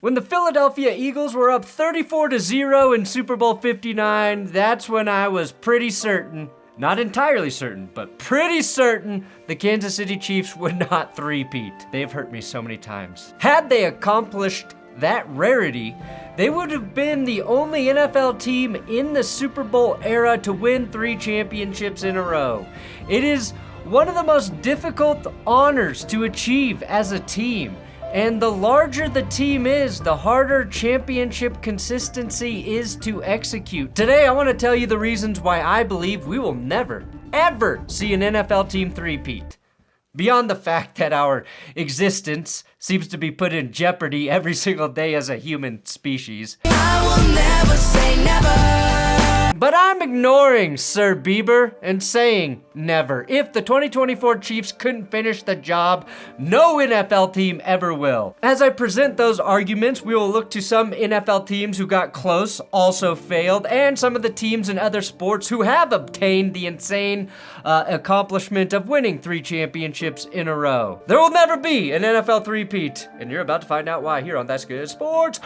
When the Philadelphia Eagles were up 34-0 in Super Bowl 59, that's when I was pretty certain, not entirely certain, but pretty certain the Kansas City Chiefs would not three-peat. They've hurt me so many times. Had they accomplished that rarity, they would have been the only NFL team in the Super Bowl era to win 3 championships in a row. It is one of the most difficult honors to achieve as a team. And the larger the team is, the harder championship consistency is to execute. Today, I want to tell you the reasons why I believe we will never, ever see an NFL team three-peat. Beyond the fact that our existence seems to be put in jeopardy every single day as a human species. I will never say never. But I'm ignoring Sir Bieber and saying never. If the 2024 Chiefs couldn't finish the job, no NFL team ever will. As I present those arguments, we will look to some NFL teams who got close, also failed, and some of the teams in other sports who have obtained the insane accomplishment of winning 3 championships in a row. There will never be an NFL three-peat, and you're about to find out why here on That's Good Sports.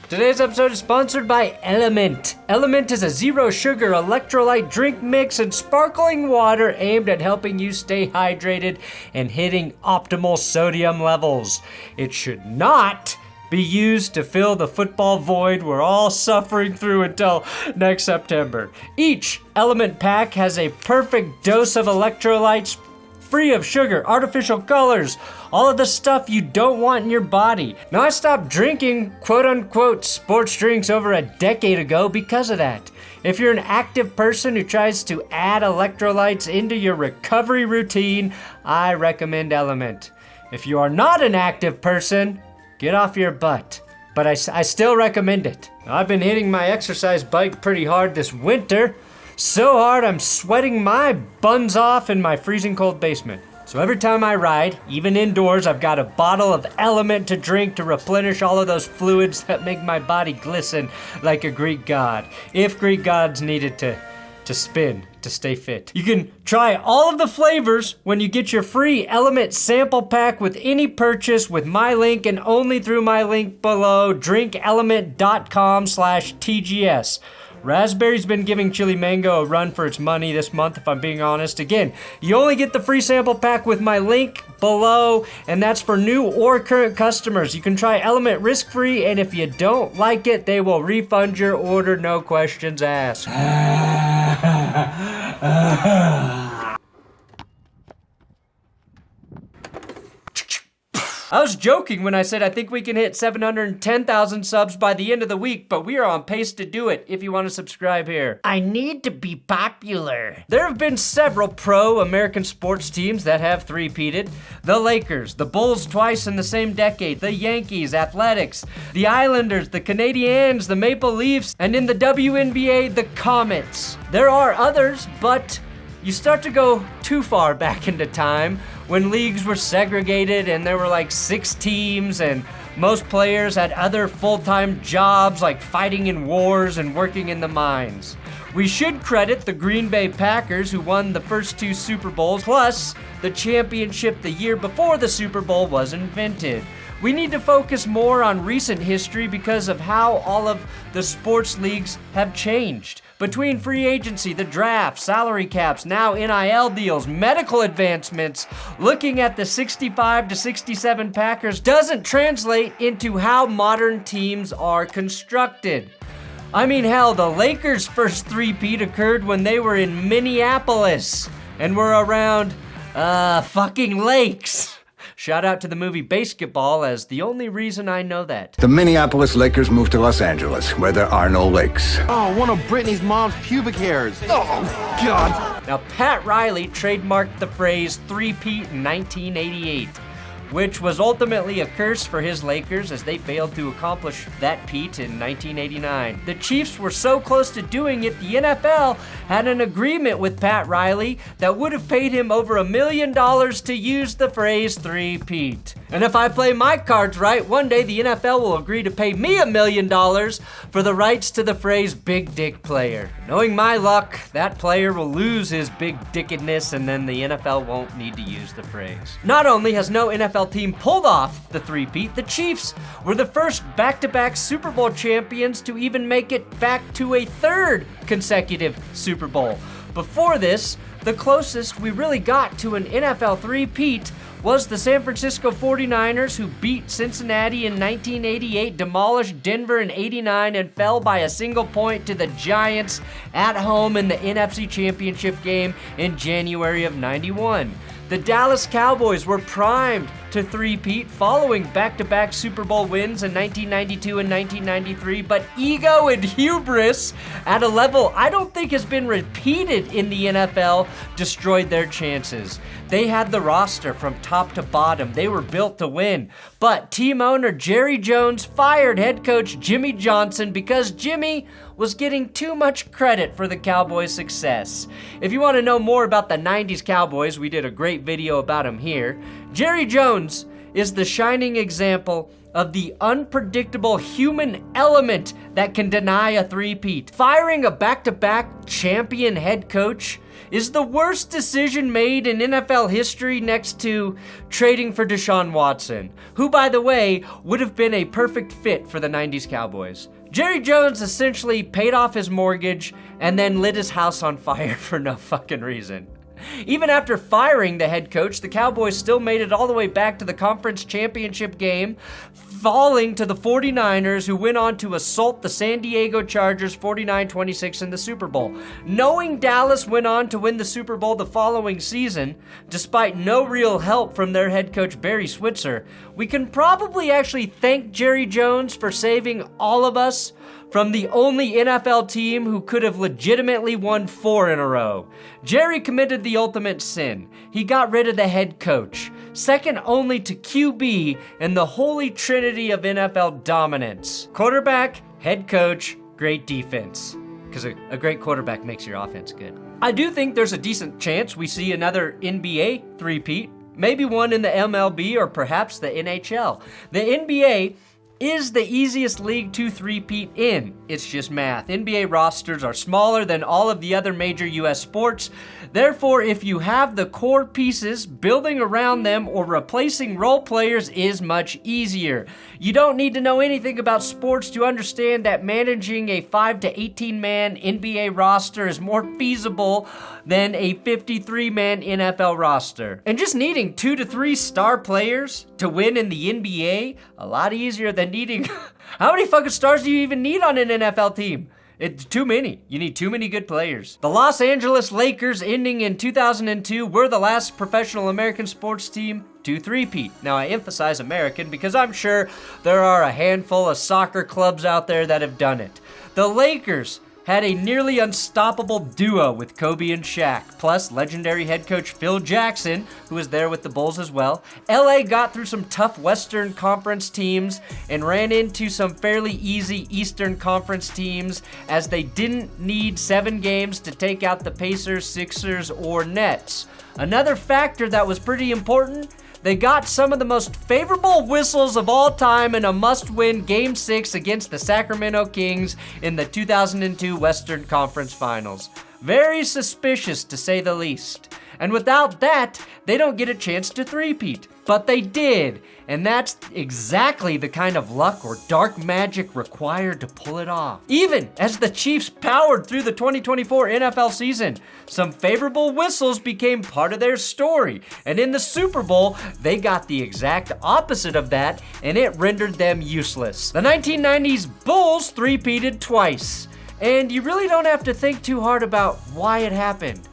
Today's episode is sponsored by Element. Element is a zero-sugar electrolyte drink mix and sparkling water aimed at helping you stay hydrated and hitting optimal sodium levels. It should not be used to fill the football void we're all suffering through until next September. Each Element pack has a perfect dose of electrolytes, free of sugar, artificial colors, all of the stuff you don't want in your body. Now, I stopped drinking quote-unquote sports drinks over a decade ago because of that. If you're an active person who tries to add electrolytes into your recovery routine, I recommend Element. If you are not an active person, get off your butt. But I still recommend it. I've been hitting my exercise bike pretty hard this winter. So hard I'm sweating my buns off in my freezing cold basement. So every time I ride, even indoors, I've got a bottle of Element to drink to replenish all of those fluids that make my body glisten like a Greek god. If Greek gods needed to spin to stay fit. You can try all of the flavors when you get your free Element sample pack with any purchase with my link and only through my link below, drinkelement.com/TGS. Raspberry's been giving chili mango a run for its money this month, if I'm being honest. Again, you only get the free sample pack with my link below, and that's for new or current customers. You can try Element risk-free, and if you don't like it, they will refund your order, no questions asked. I was joking when I said I think we can hit 710,000 subs by the end of the week, but we are on pace to do it if you want to subscribe here. I need to be popular. There have been several pro-American sports teams that have three-peated. The Lakers, the Bulls twice in the same decade, the Yankees, Athletics, the Islanders, the Canadiens, the Maple Leafs, and in the WNBA, the Comets. There are others, but you start to go too far back into time when leagues were segregated and there were like 6 teams and most players had other full-time jobs like fighting in wars and working in the mines. We should credit the Green Bay Packers who won the first 2 Super Bowls plus the championship the year before the Super Bowl was invented. We need to focus more on recent history because of how all of the sports leagues have changed. Between free agency, the draft, salary caps, now NIL deals, medical advancements, looking at the 65 to 67 Packers doesn't translate into how modern teams are constructed. I mean, hell, the Lakers' first three-peat occurred when they were in Minneapolis and were around, fucking lakes. Shout out to the movie Basketball as the only reason I know that. The Minneapolis Lakers moved to Los Angeles, where there are no lakes. Oh, one of Britney's mom's pubic hairs. Oh, God. Now, Pat Riley trademarked the phrase three-peat in 1988, which was ultimately a curse for his Lakers as they failed to accomplish that peat in 1989. The Chiefs were so close to doing it, the NFL had an agreement with Pat Riley that would have paid him over $1 million to use the phrase three-peat. And if I play my cards right, one day the NFL will agree to pay me $1 million for the rights to the phrase big dick player. Knowing my luck, that player will lose his big dickedness and then the NFL won't need to use the phrase. Not only has no NFL team pulled off the three-peat, the Chiefs were the first back-to-back Super Bowl champions to even make it back to a third consecutive Super Bowl. Before this, the closest we really got to an NFL three-peat was the San Francisco 49ers, who beat Cincinnati in 1988, demolished Denver in 89, and fell by a single point to the Giants at home in the NFC Championship game in January of 91. The Dallas Cowboys were primed to three-peat following back-to-back Super Bowl wins in 1992 and 1993, but ego and hubris at a level I don't think has been repeated in the NFL destroyed their chances. They had the roster from top to bottom. They were built to win. But team owner Jerry Jones fired head coach Jimmy Johnson because Jimmy was getting too much credit for the Cowboys' success. If you want to know more about the 90s Cowboys, we did a great video about them here. Jerry Jones is the shining example of the unpredictable human element that can deny a three-peat. Firing a back-to-back champion head coach is the worst decision made in NFL history next to trading for Deshaun Watson, who, by the way, would have been a perfect fit for the 90s Cowboys. Jerry Jones essentially paid off his mortgage and then lit his house on fire for no fucking reason. Even after firing the head coach, the Cowboys still made it all the way back to the conference championship game, falling to the 49ers, who went on to assault the San Diego Chargers 49-26 in the Super Bowl. Knowing Dallas went on to win the Super Bowl the following season, despite no real help from their head coach Barry Switzer, we can probably actually thank Jerry Jones for saving all of us from the only NFL team who could have legitimately won 4 in a row. Jerry committed the ultimate sin. He got rid of the head coach, second only to QB in the holy trinity of NFL dominance. Quarterback, head coach, great defense. Because a great quarterback makes your offense good. I do think there's a decent chance we see another NBA three-peat, maybe one in the MLB or perhaps the NHL. The NBA is the easiest league to three-peat in. It's just math. NBA rosters are smaller than all of the other major US sports. Therefore, if you have the core pieces, building around them or replacing role players is much easier. You don't need to know anything about sports to understand that managing a 5 to 18-man NBA roster is more feasible than a 53-man NFL roster. And just needing 2 to 3 star players to win in the NBA, a lot easier than needing... How many fucking stars do you even need on an NFL team? It's too many. You need too many good players. The Los Angeles Lakers, ending in 2002, were the last professional American sports team to three-peat. Now, I emphasize American because I'm sure there are a handful of soccer clubs out there that have done it. The Lakers had a nearly unstoppable duo with Kobe and Shaq, plus legendary head coach Phil Jackson, who was there with the Bulls as well. LA got through some tough Western Conference teams and ran into some fairly easy Eastern Conference teams, as they didn't need 7 games to take out the Pacers, Sixers, or Nets. Another factor that was pretty important: they got some of the most favorable whistles of all time in a must-win Game 6 against the Sacramento Kings in the 2002 Western Conference Finals. Very suspicious, to say the least. And without that, they don't get a chance to three-peat. But they did, and that's exactly the kind of luck or dark magic required to pull it off. Even as the Chiefs powered through the 2024 NFL season, some favorable whistles became part of their story, and in the Super Bowl, they got the exact opposite of that, and it rendered them useless. The 1990s Bulls three-peated twice, and you really don't have to think too hard about why it happened.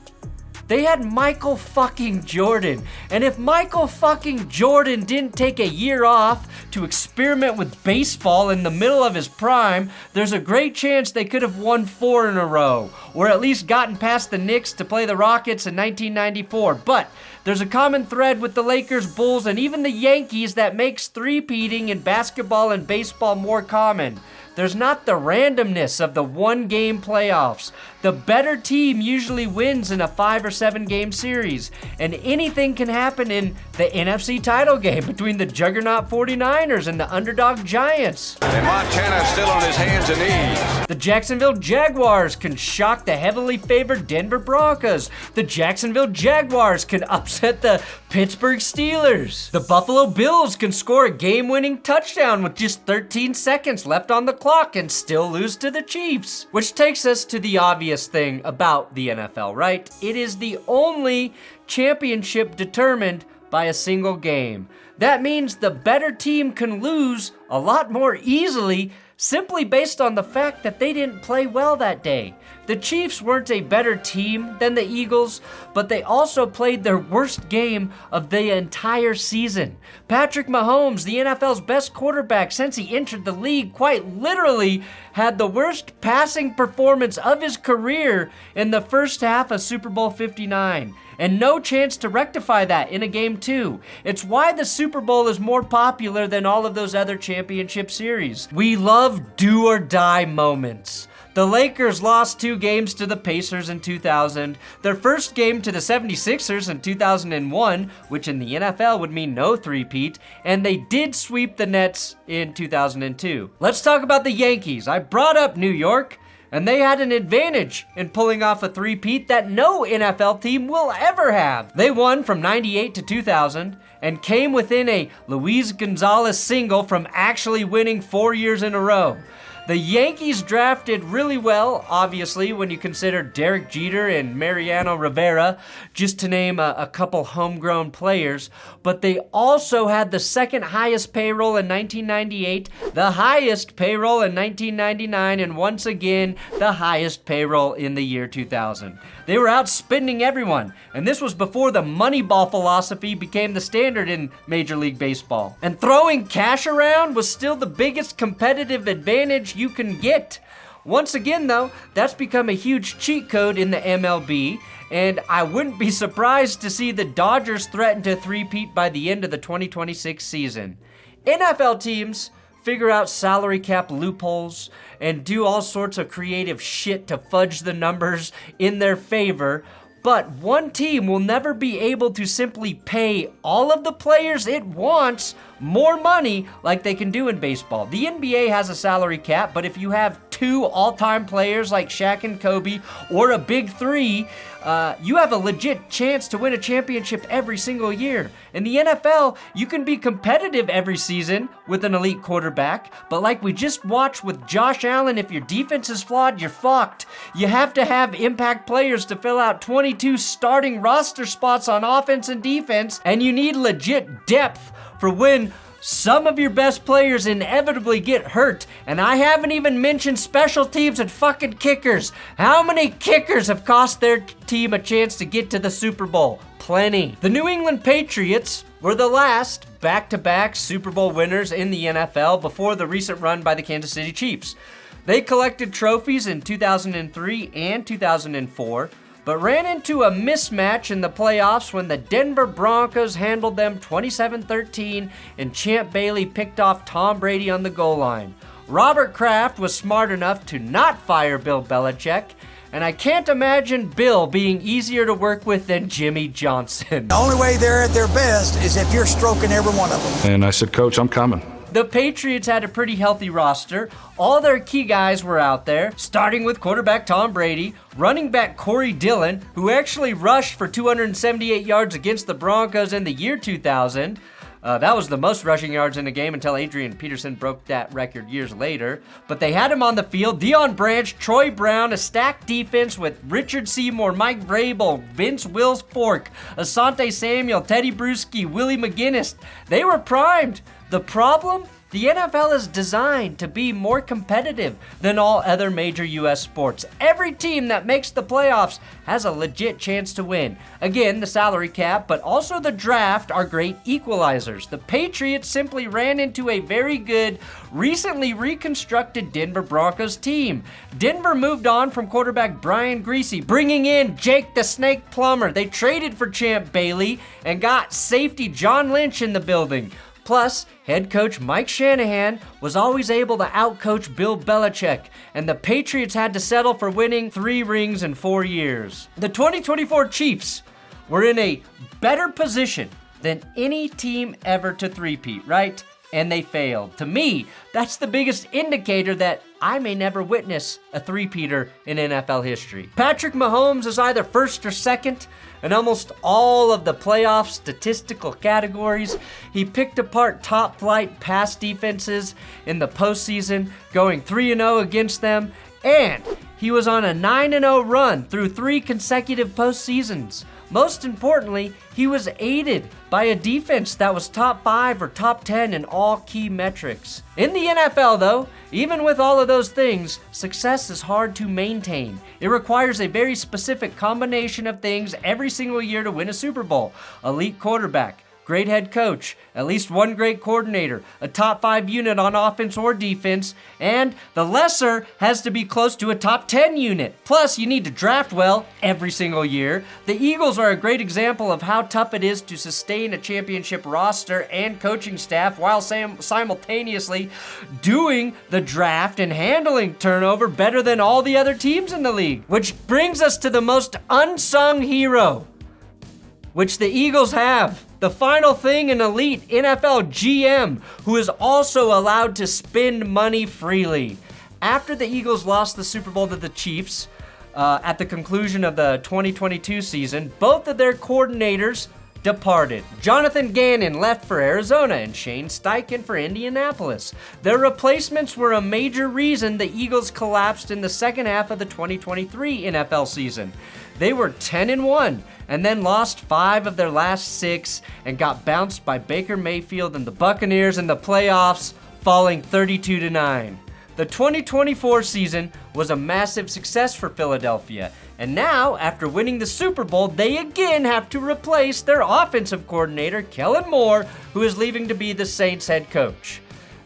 They had Michael fucking Jordan. And if Michael fucking Jordan didn't take a year off to experiment with baseball in the middle of his prime, there's a great chance they could have won 4 in a row, or at least gotten past the Knicks to play the Rockets in 1994. But there's a common thread with the Lakers, Bulls, and even the Yankees that makes three-peating in basketball and baseball more common. There's not the randomness of the one-game playoffs. The better team usually wins in a 5 or 7 game series, and anything can happen in the NFC title game between the juggernaut 49ers and the underdog Giants. And Montana's still on his hands and knees. The Jacksonville Jaguars can shock the heavily favored Denver Broncos. The Jacksonville Jaguars can upset the Pittsburgh Steelers. The Buffalo Bills can score a game-winning touchdown with just 13 seconds left on the clock and still lose to the Chiefs. Which takes us to the obvious thing about the NFL, right? It is the only championship determined by a single game. That means the better team can lose a lot more easily simply based on the fact that they didn't play well that day. The Chiefs weren't a better team than the Eagles, but they also played their worst game of the entire season. Patrick Mahomes, the NFL's best quarterback since he entered the league, quite literally had the worst passing performance of his career in the first half of Super Bowl 59. And no chance to rectify that in a game 2. It's why the Super Bowl is more popular than all of those other championship series. We love do-or-die moments. The Lakers lost 2 games to the Pacers in 2000, their first game to the 76ers in 2001, which in the NFL would mean no three-peat, and they did sweep the Nets in 2002. Let's talk about the Yankees. I brought up New York, and they had an advantage in pulling off a three-peat that no NFL team will ever have. They won from 98 to 2000 and came within a Luis Gonzalez single from actually winning 4 years in a row. The Yankees drafted really well, obviously, when you consider Derek Jeter and Mariano Rivera, just to name a couple homegrown players. But they also had the second highest payroll in 1998, the highest payroll in 1999, and once again, the highest payroll in the year 2000. They were outspending everyone, and this was before the Moneyball philosophy became the standard in Major League Baseball. And throwing cash around was still the biggest competitive advantage you can get. Once again, though, that's become a huge cheat code in the MLB, and I wouldn't be surprised to see the Dodgers threaten to three-peat by the end of the 2026 season. NFL teams figure out salary cap loopholes and do all sorts of creative shit to fudge the numbers in their favor, but one team will never be able to simply pay all of the players it wants more money like they can do in baseball. The NBA has a salary cap, but if you have 2 all-time players like Shaq and Kobe, or a big 3, you have a legit chance to win a championship every single year. In the NFL, you can be competitive every season with an elite quarterback, but like we just watched with Josh Allen, if your defense is flawed, you're fucked. You have to have impact players to fill out 22 starting roster spots on offense and defense, and you need legit depth for when some of your best players inevitably get hurt. And I haven't even mentioned special teams and fucking kickers. How many kickers have cost their team a chance to get to the Super Bowl? Plenty. The New England Patriots were the last back-to-back Super Bowl winners in the NFL before the recent run by the Kansas City Chiefs. They collected trophies in 2003 and 2004, but ran into a mismatch in the playoffs when the Denver Broncos handled them 27-13 and Champ Bailey picked off Tom Brady on the goal line. Robert Kraft was smart enough to not fire Bill Belichick, and I can't imagine Bill being easier to work with than Jimmy Johnson. The only way they're at their best is if you're stroking every one of them. And I said, Coach, I'm coming. The Patriots had a pretty healthy roster. All their key guys were out there, starting with quarterback Tom Brady, running back Corey Dillon, who actually rushed for 278 yards against the Broncos in the year 2000. That was the most rushing yards in a game until Adrian Peterson broke that record years later. But they had him on the field. Deion Branch, Troy Brown, a stacked defense with Richard Seymour, Mike Vrabel, Vince Wills Fork, Asante Samuel, Teddy Bruschi, Willie McGinnis. They were primed. The problem? The NFL is designed to be more competitive than all other major U.S. sports. Every team that makes the playoffs has a legit chance to win. Again, the salary cap, but also the draft are great equalizers. The Patriots simply ran into a very good, recently reconstructed Denver Broncos team. Denver moved on from quarterback Brian Griese, bringing in Jake the Snake Plummer. They traded for Champ Bailey and got safety John Lynch in the building. Plus, head coach Mike Shanahan was always able to outcoach Bill Belichick, and the Patriots had to settle for winning 3 rings in 4 years. The 2024 Chiefs were in a better position than any team ever to three-peat, right? And they failed. To me, that's the biggest indicator that I may never witness a three-peater in NFL history. Patrick Mahomes is either first or second in almost all of the playoff statistical categories. He picked apart top-flight pass defenses in the postseason, going 3-0 against them, and he was on a 9-0 run through 3 consecutive postseasons. Most importantly, he was aided by a defense that was top 5 or top 10 in all key metrics. In the NFL though, even with all of those things, success is hard to maintain. It requires a very specific combination of things every single year to win a Super Bowl. Elite quarterback, great head coach, at least one great coordinator, a top 5 unit on offense or defense, and the lesser has to be close to a top 10 unit. Plus, you need to draft well every single year. The Eagles are a great example of how tough it is to sustain a championship roster and coaching staff while simultaneously doing the draft and handling turnover better than all the other teams in the league. Which brings us to the most unsung hero, which the Eagles have. The final thing, an elite NFL GM who is also allowed to spend money freely. After the Eagles lost the Super Bowl to the Chiefs at the conclusion of the 2022 season, both of their coordinators departed. Jonathan Gannon left for Arizona and Shane Steichen for Indianapolis. Their replacements were a major reason the Eagles collapsed in the second half of the 2023 NFL season. They were 10-1 and then lost 5 of their last 6 and got bounced by Baker Mayfield and the Buccaneers in the playoffs, falling 32-9. The 2024 season was a massive success for Philadelphia, and now, after winning the Super Bowl, they again have to replace their offensive coordinator, Kellen Moore, who is leaving to be the Saints head coach.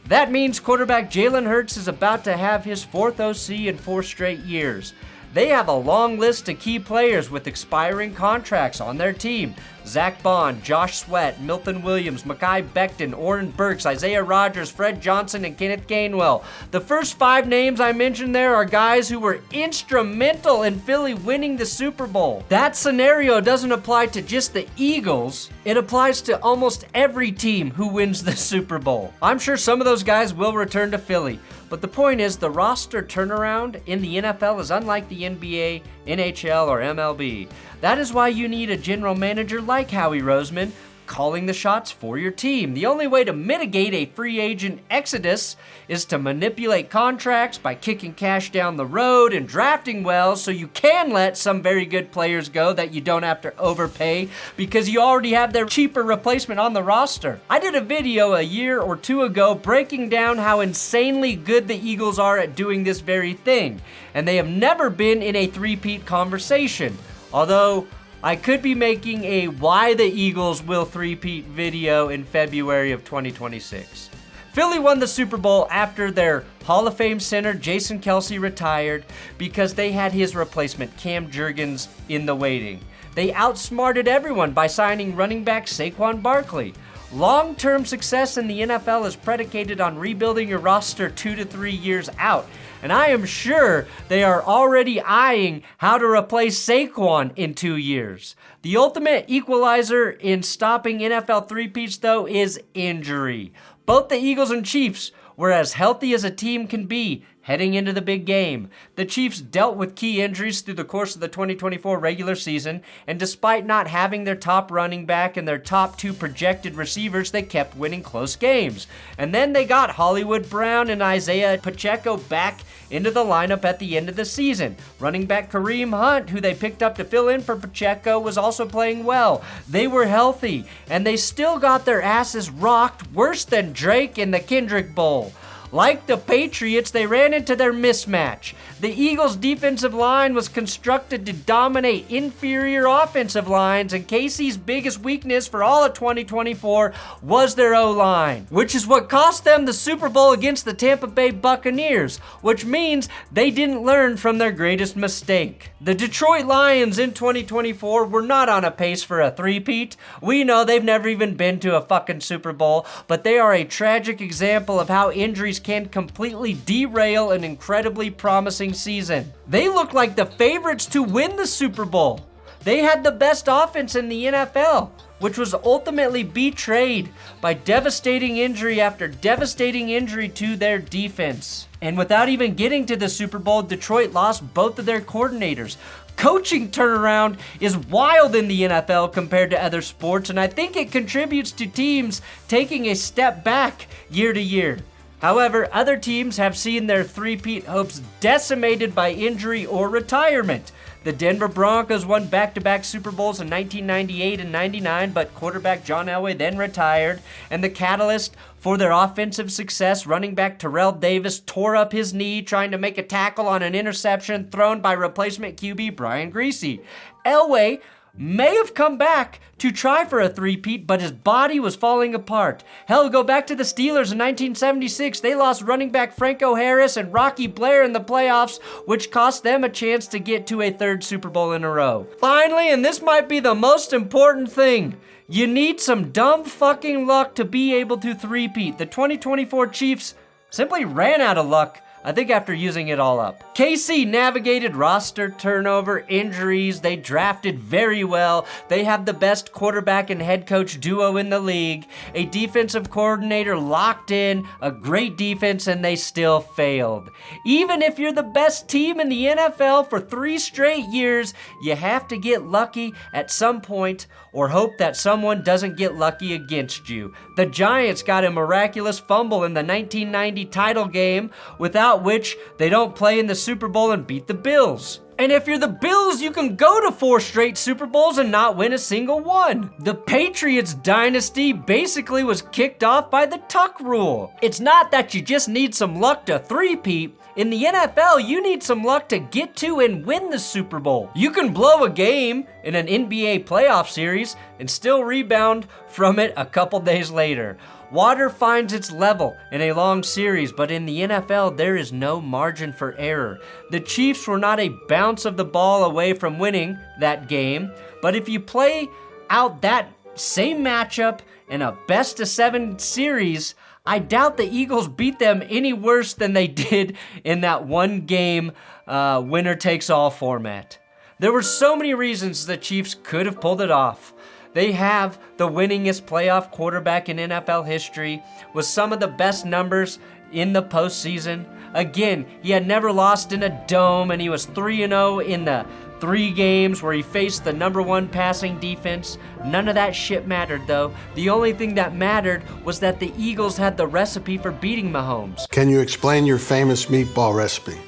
That means quarterback Jalen Hurts is about to have his 4th OC in 4 straight years. They have a long list of key players with expiring contracts on their team. Zach Bond, Josh Sweat, Milton Williams, Mekhi Becton, Oren Burks, Isaiah Rodgers, Fred Johnson, and Kenneth Gainwell. The first 5 names I mentioned there are guys who were instrumental in Philly winning the Super Bowl. That scenario doesn't apply to just the Eagles. It applies to almost every team who wins the Super Bowl. I'm sure some of those guys will return to Philly. But the point is, the roster turnaround in the NFL is unlike the NBA, NHL, or MLB. That is why you need a general manager like Howie Roseman calling the shots for your team. The only way to mitigate a free agent exodus is to manipulate contracts by kicking cash down the road and drafting well so you can let some very good players go that you don't have to overpay because you already have their cheaper replacement on the roster. I did a video a year or 2 ago breaking down how insanely good the Eagles are at doing this very thing, and they have never been in a three-peat conversation. Although, I could be making a Why the Eagles Will Three-Peat video in February of 2026. Philly won the Super Bowl after their Hall of Fame center Jason Kelce retired because they had his replacement Cam Jurgens in the waiting. They outsmarted everyone by signing running back Saquon Barkley. Long-term success in the NFL is predicated on rebuilding your roster 2 to 3 years out. And I am sure they are already eyeing how to replace Saquon in 2 years. The ultimate equalizer in stopping NFL three-peats, though, is injury. Both the Eagles and Chiefs were as healthy as a team can be heading into the big game. The Chiefs dealt with key injuries through the course of the 2024 regular season, and despite not having their top running back and their top 2 projected receivers, they kept winning close games. And then they got Hollywood Brown and Isaiah Pacheco back into the lineup at the end of the season. Running back Kareem Hunt, who they picked up to fill in for Pacheco, was also playing well. They were healthy, and they still got their asses rocked worse than Drake in the Kendrick Bowl. Like the Patriots, they ran into their mismatch. The Eagles' defensive line was constructed to dominate inferior offensive lines, and KC's biggest weakness for all of 2024 was their O-line, which is what cost them the Super Bowl against the Tampa Bay Buccaneers, which means they didn't learn from their greatest mistake. The Detroit Lions in 2024 were not on a pace for a three-peat. We know they've never even been to a fucking Super Bowl, but they are a tragic example of how injuries can completely derail an incredibly promising season. They look like the favorites to win the Super Bowl. They had the best offense in the NFL, which was ultimately betrayed by devastating injury after devastating injury to their defense. And without even getting to the Super Bowl, Detroit lost both of their coordinators. Coaching turnaround is wild in the NFL compared to other sports, and I think it contributes to teams taking a step back year to year. However, other teams have seen their three-peat hopes decimated by injury or retirement. The Denver Broncos won back-to-back Super Bowls in 1998 and 99, but quarterback John Elway then retired, and the catalyst for their offensive success, running back Terrell Davis tore up his knee trying to make a tackle on an interception thrown by replacement QB Brian Griese. Elway may have come back to try for a three-peat, but his body was falling apart. Hell, go back to the Steelers in 1976. They lost running back Franco Harris and Rocky Blair in the playoffs, which cost them a chance to get to a third Super Bowl in a row. Finally, and this might be the most important thing, you need some dumb fucking luck to be able to three-peat. The 2024 Chiefs simply ran out of luck, I think, after using it all up. KC navigated roster turnover, injuries, they drafted very well, they have the best quarterback and head coach duo in the league, a defensive coordinator locked in, a great defense, and they still failed. Even if you're the best team in the NFL for 3 straight years, you have to get lucky at some point or hope that someone doesn't get lucky against you. The Giants got a miraculous fumble in the 1990 title game, without which they don't play in the Super Bowl and beat the Bills. And if you're the Bills, you can go to 4 straight Super Bowls and not win a single one. The Patriots dynasty basically was kicked off by the tuck rule. It's not that you just need some luck to three-peat. In the NFL, you need some luck to get to and win the Super Bowl. You can blow a game in an NBA playoff series and still rebound from it a couple days later. Water finds its level in a long series, but in the NFL, there is no margin for error. The Chiefs were not a bounce of the ball away from winning that game, but if you play out that same matchup in a best-of-7 series, I doubt the Eagles beat them any worse than they did in that one-game winner-takes-all format. There were so many reasons the Chiefs could have pulled it off. They have the winningest playoff quarterback in NFL history with some of the best numbers in the postseason. Again, he had never lost in a dome, and he was 3-0 in the 3 games where he faced the #1 passing defense. None of that shit mattered, though. The only thing that mattered was that the Eagles had the recipe for beating Mahomes. Can you explain your famous meatball recipe?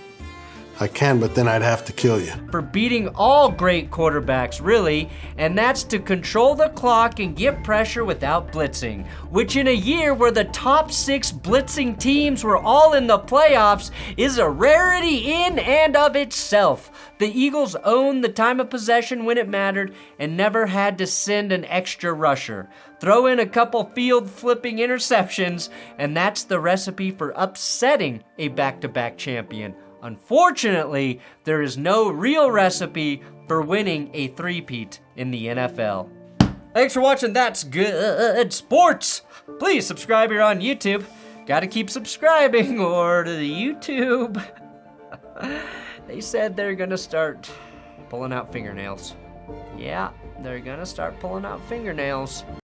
I can, but then I'd have to kill you. For beating all great quarterbacks, really, and that's to control the clock and get pressure without blitzing, which in a year where the top 6 blitzing teams were all in the playoffs is a rarity in and of itself. The Eagles owned the time of possession when it mattered and never had to send an extra rusher. Throw in a couple field-flipping interceptions, and that's the recipe for upsetting a back-to-back champion. Unfortunately, there is no real recipe for winning a three-peat in the NFL. Thanks for watching That's Good Sports. Please subscribe here on YouTube. Gotta keep subscribing or to the YouTube. They said they're gonna start pulling out fingernails. Yeah, they're gonna start pulling out fingernails.